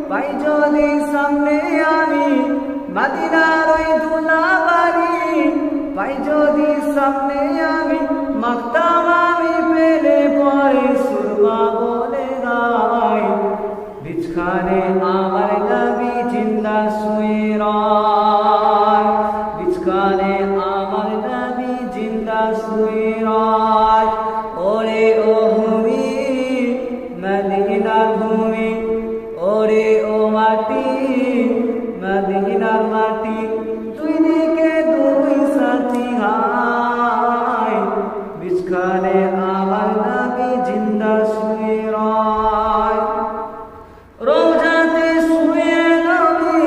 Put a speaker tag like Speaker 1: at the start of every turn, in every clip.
Speaker 1: পাই যদি সামনে আমি মদিনার ওই ধুলাবাড়ি, পাই যদি সামনে আমি মাখতাম আমি পেলে পরে সুরমা বলে গাই। বিছখানে আমার নবী জিন্দা শুয়ে রয়, বিছখানে আমার নবী জিন্দা শুয়ে রয়। ওরে ও ভূমি মদিনার ভূমি, ওরে ও মাটি মদিনার মাটি, দুই দিকে দুই সাথী হায়। বিছখানে আমার নবী জিন্দা শুয়ে রয়। রোজাতে শুয়ে নবী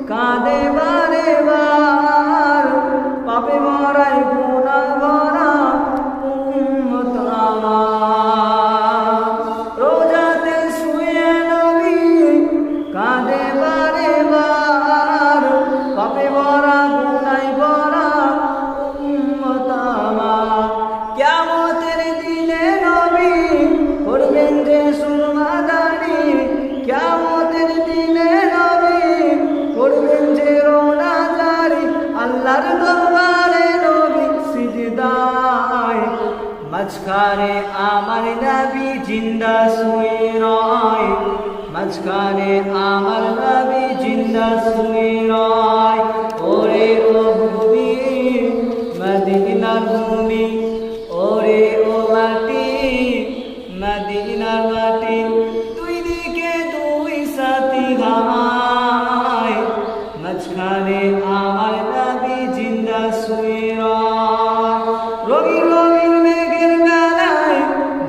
Speaker 1: কাঁদে বারে বার, পাপে মরাই গুনাহ ভরা উম্মত আমার। রোজাতে শুয়ে নবী কাঁদে বারে বার, পাপে ভরা গুনাহ ভরা উম্মত আমার। কিয়ামতের দিনে নবী করবেন যে সুরমা দাড়ি, কিয়ামতের দিনে নবী করবেন যে রোনা জারি, আল্লাহর দরবারে নবী সিজদায়। মাঝখানে আমার নবী জিন্দা শুয়ে রয়, মাঝখানে আমার নবী জিন্দা শুয়ে রয়। ওরে ও ভূমি মদিনার ভূমি, ওরে ও মাটি মদিনার মাটি, দুই দিকে দুই সাথী হায়। মাঝখানে আমার নবী জিন্দা শুয়ে রয়। রঙিন রঙিন মেঘের বেলায়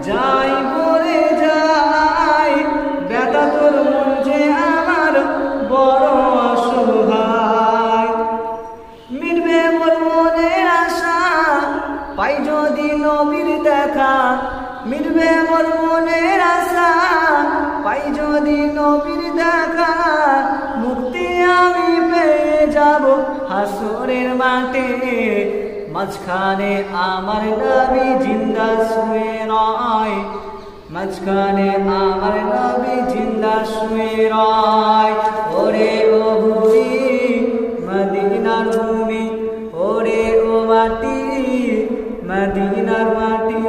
Speaker 1: যাই পড়ে যাই, ব্যথা তোর মন যে আমার বড় অসহায়। মিটবে মোর মনের আশা পাই যদি নবীর দেখা, মিটবে মোর মনের আশা পাই যদি নবীর দেখা। মুক্তি আমি পেয়ে যাব হাসরের মাঠে, মাঝখানে আমার নবী জিন্দা শুয়ে রয়, মাঝখানে আমার নবী জিন্দা শুয়ে রয়। ওরে ও ভূমি মদিনার ভূমি, ওরে ও মাটি মদিনার মাটি।